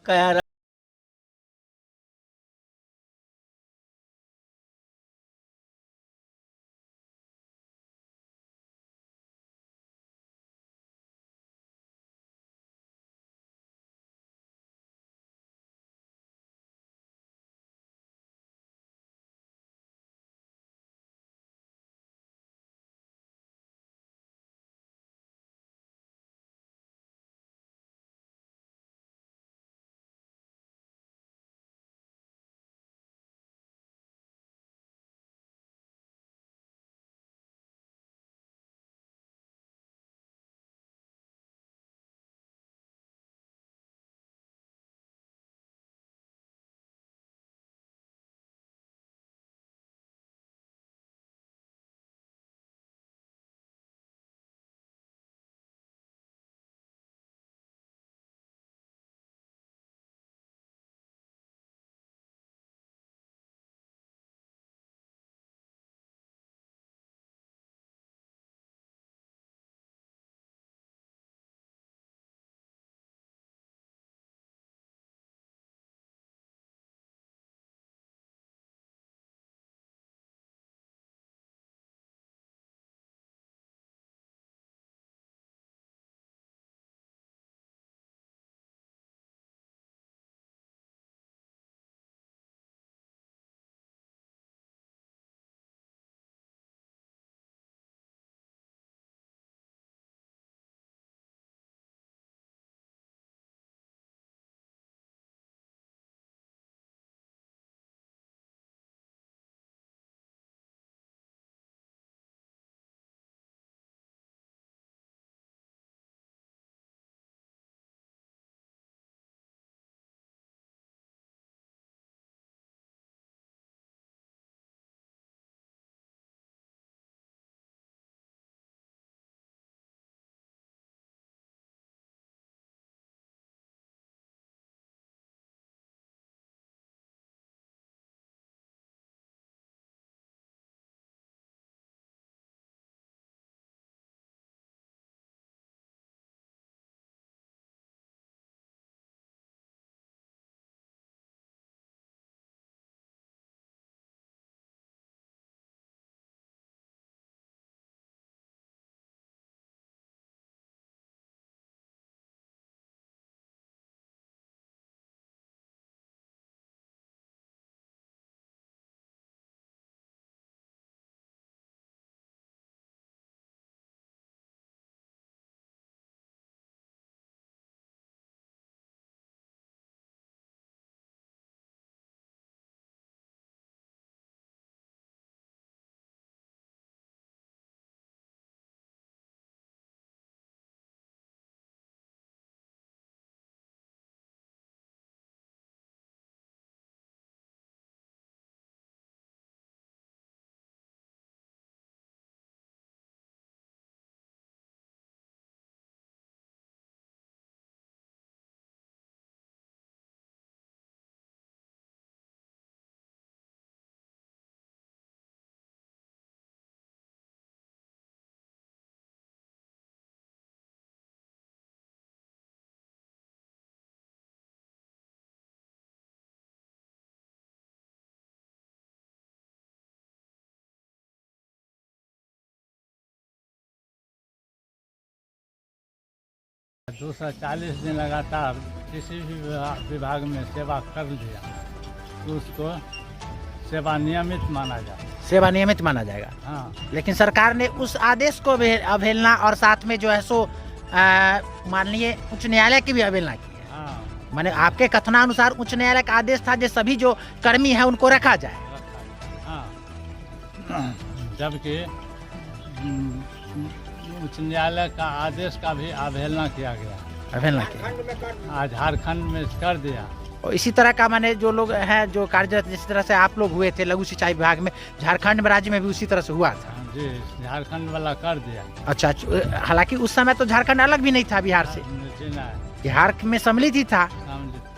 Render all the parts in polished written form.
कह रहा है 240 दिन लगातार किसी भी विभाग में सेवा कर लिया तो उसको सेवा नियमित माना जाए। सेवा नियमित माना जाएगा। हाँ, लेकिन सरकार ने उस आदेश को भी अवहेलना और साथ में जो है सो माननीय उच्च न्यायालय की भी अवहेलना की है। हाँ, माने आपके कथनानुसार उच्च न्यायालय का आदेश था जो सभी जो कर्मी है उनको रखा जाए। हाँ, जबकि उच्च न्यायालय का आदेश का भी अवहेलना किया गया। अवहेलना की आज झारखंड में कर दिया। और इसी तरह का माने जो लोग हैं जो कार्यरत जिस तरह से आप लोग हुए थे लघु सिंचाई विभाग में, झारखंड में राज्य में भी उसी तरह से हुआ था। जी, झारखंड वाला कर दिया। अच्छा, हालांकि उस समय तो झारखंड अलग भी नहीं था बिहार से, बिहार में सम्मिलित ही था।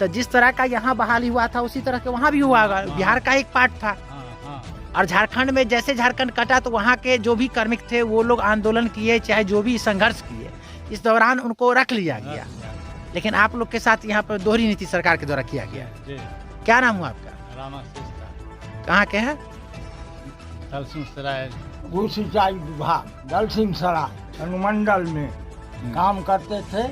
तो जिस तरह का यहाँ बहाली हुआ था उसी तरह के वहाँ भी हुआ होगा, बिहार का एक पार्ट था। और झारखंड में जैसे झारखंड कटा तो वहाँ के जो भी कार्मिक थे वो लोग आंदोलन किए, चाहे जो भी संघर्ष किए, इस दौरान उनको रख लिया गया। लेकिन आप लोग के साथ यहाँ पर दोहरी नीति सरकार के द्वारा किया गया। जी। क्या नाम हुआ आपका? रामाशीष था। कहाँ के हैं? दलसिंहसराय। भू सिंचाई विभाग दलसिंहसराय अनुमंडल में काम करते थे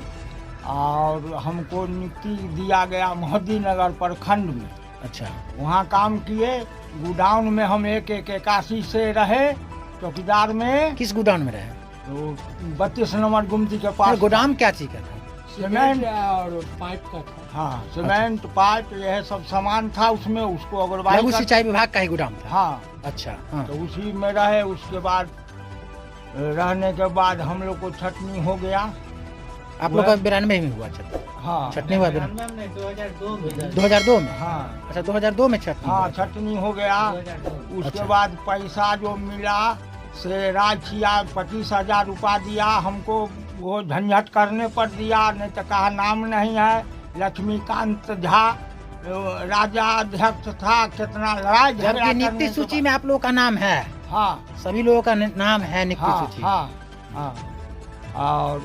और हमको नियुक्ति दिया गया मोहद्दी नगर प्रखंड में। अच्छा। वहाँ काम किए। गोडाउन में हम 81 से रहे, चौकीदार में। किस गोडाउन में रहे? तो 32 नंबर गुमती के पास। गोदाम क्या चीज का था? सीमेंट और पाइप का था। हाँ, सीमेंट पाइप यह सब सामान था उसमें। उसको अग्रवाही लघु सिंचाई विभाग का ही गोदाम था। हाँ। अच्छा। हाँ। तो उसी में रहे। उसके बाद रहने के बाद हम लोग को छटनी हो गया। आप लोग का 92 में हुआ छटनी? हाँ, छटनी हुआ 2002 में। हाँ। अच्छा, 2002 में छटनी। हाँ, छटनी हो गया। उसके अच्छा। बाद पैसा जो मिला से राजिया 25,000 रुपया दिया हमको। वो झंझट करने पर दिया, नहीं तो कहा नाम नहीं है। लक्ष्मीकांत झा राजा अध्यक्ष था। कितना लड़ाई झगड़ा जबकि नियुक्ति करने के सूची में आप लोगों का नाम है। हाँ, सभी लोगों का नाम है नियुक्ति हाँ, सूची। हाँ, हाँ। और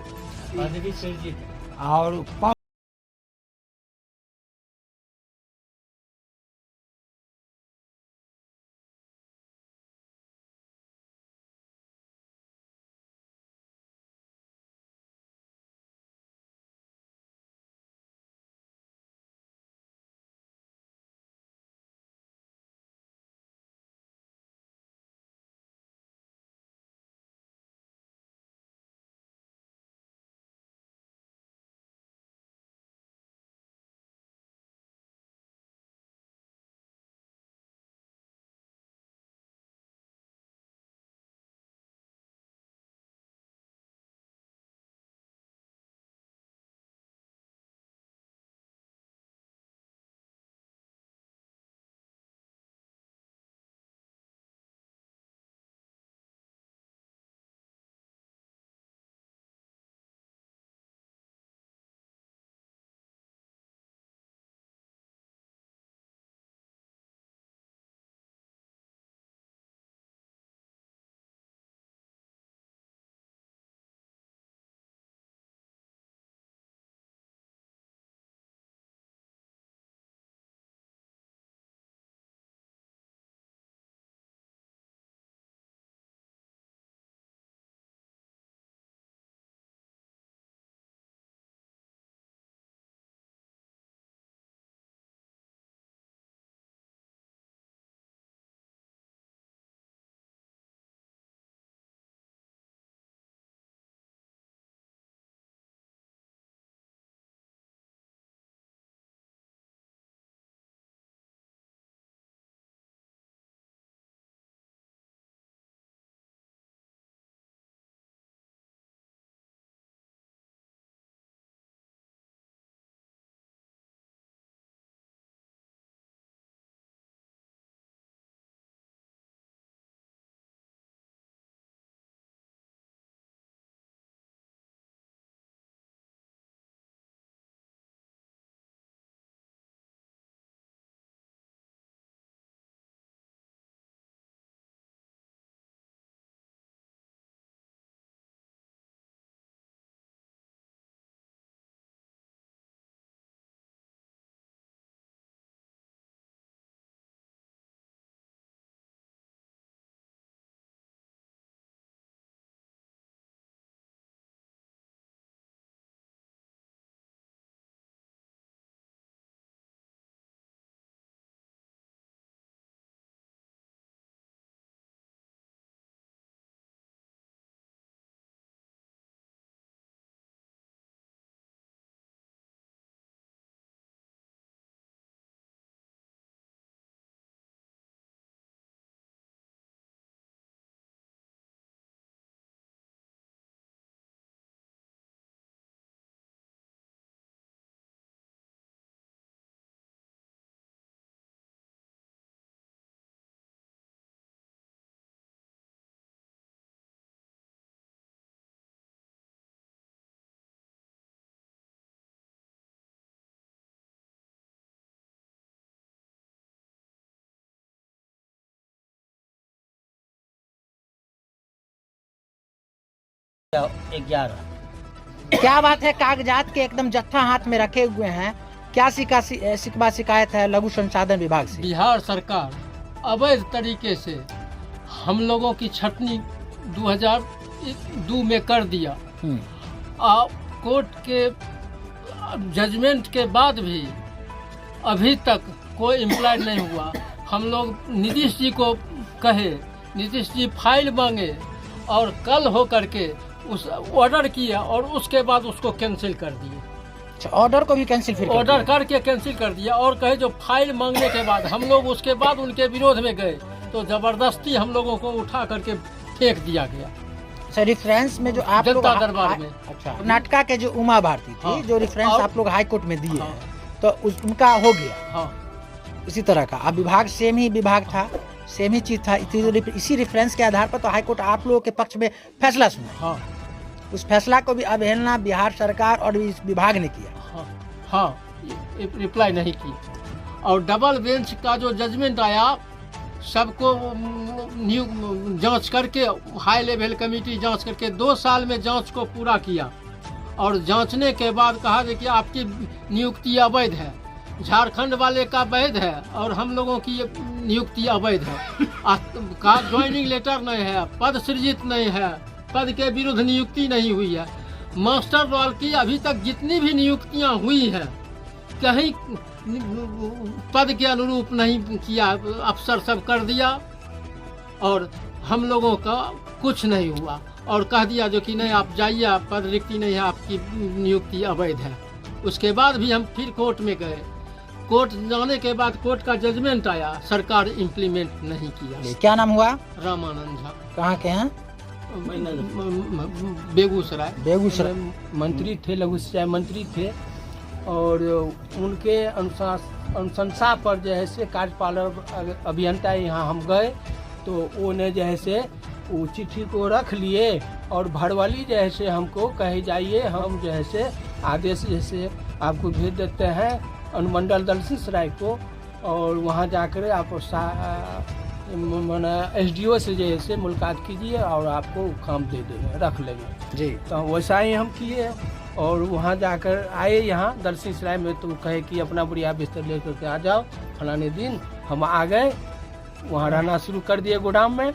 क्या बात है, कागजात के एकदम जत्था हाथ में रखे हुए हैं। क्या शिकवा शिकायत है लघु संसाधन विभाग से? बिहार सरकार अवैध तरीके से हम लोगों की छटनी 2002 में कर दिया। कोर्ट के जजमेंट के बाद भी अभी तक कोई इम्प्लॉय नहीं हुआ। हम लोग नीतीश जी को कहे, नीतीश जी फाइल मांगे और कल हो करके उस ऑर्डर किया और उसके बाद उसको कैंसिल कर दिए। अच्छा, ऑर्डर को भी कैंसिल फिर ऑर्डर करके कैंसिल कर दिया और कहे जो फाइल मांगने के बाद हम लोग उसके बाद उनके विरोध में गए तो जबरदस्ती हम लोगों को उठा करके फेंक दिया गया। सर रिफरेंस में जो आप लोग जनता दरबार में, अच्छा, कर्नाटका के जो उमा भारती थी, हाँ, जो रेफरेंस आप लोग हाई कोर्ट में दिए हाँ, हैं, तो उनका हो गया। हाँ, इसी तरह का अब विभाग सेम ही विभाग था, सेम ही चीज था। इसी रेफरेंस के आधार पर तो हाई कोर्ट आप लोगों के पक्ष में फैसला सुना। हाँ, उस फैसला को भी अवहेलना बिहार सरकार और इस विभाग ने किया। हाँ, हाँ, रिप्लाई नहीं की। और डबल बेंच का जो जजमेंट आया सबको जांच करके हाई लेवल कमेटी जांच करके 2 साल में जांच को पूरा किया और जांचने के बाद कहा कि आपकी नियुक्ति अवैध है, झारखंड वाले का वैध है और हम लोगों की नियुक्ति अवैध है। का ज्वाइनिंग लेटर नहीं है, पद सृजित नहीं है, पद के विरुद्ध नियुक्ति नहीं हुई है। मास्टर रोल की अभी तक जितनी भी नियुक्तियां हुई है कहीं पद के अनुरूप नहीं किया, अफसर सब कर दिया और हम लोगों का कुछ नहीं हुआ और कह दिया जो कि नहीं आप जाइए, आप पद रिक्ति नहीं है, आपकी नियुक्ति अवैध है। उसके बाद भी हम फिर कोर्ट में गए। कोर्ट जाने के बाद कोर्ट का जजमेंट आया, सरकार इम्प्लीमेंट नहीं किया। क्या नाम हुआ? रामानंद झा। कहाँ के हैं? बेगूसराय। बेगूसराय मंत्री थे, लघु सिंचाई मंत्री थे और उनके अनुशंसा पर जो है से कार्यपालक अभियंता यहाँ हम गए तो वो ने जो है से वो चिट्ठी को रख लिए और भड़वाली जो है से हमको कहे जाइए, हम जो है से आदेश जैसे आपको भेज देते हैं अनुमंडल दलसिंहसराय को और वहाँ जाकर आप SDO से जो है मुलाकात कीजिए और आपको काम दे देंगे, रख लेंगे जी। तो वैसा ही हम किए और वहाँ जाकर आए यहाँ दलसिंहसराय में, तो कहे कि अपना बुढ़िया बिस्तर लेकर के आ जाओ फलाने दिन। हम आ गए, वहाँ रहना शुरू कर दिए गोदाम में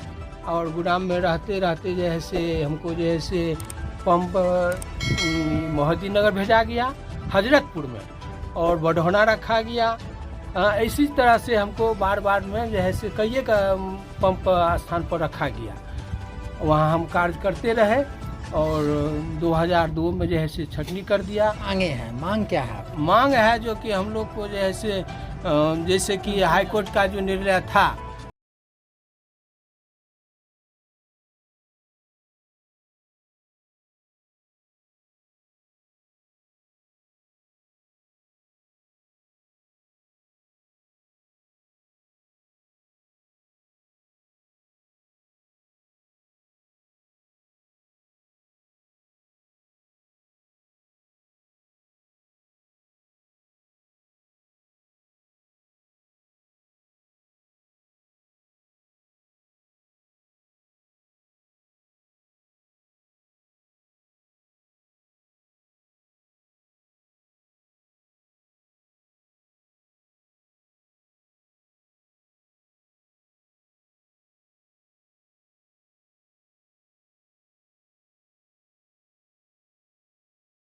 और गोदाम में रहते रहते जो है से हमको जो है से पंप मोहद्दीन नगर भेजा गया, हजरतपुर में और बढ़ौना रखा गया। इसी तरह से हमको बार बार में जो है से कई का पंप स्थान पर रखा गया। वहाँ हम कार्य करते रहे और 2002 में जो है से छटनी कर दिया। मांगे हैं, मांग क्या है? मांग है जो कि हम लोग को जो है से जैसे कि हाई कोर्ट का जो निर्णय था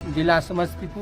जिला समस्तीपुर।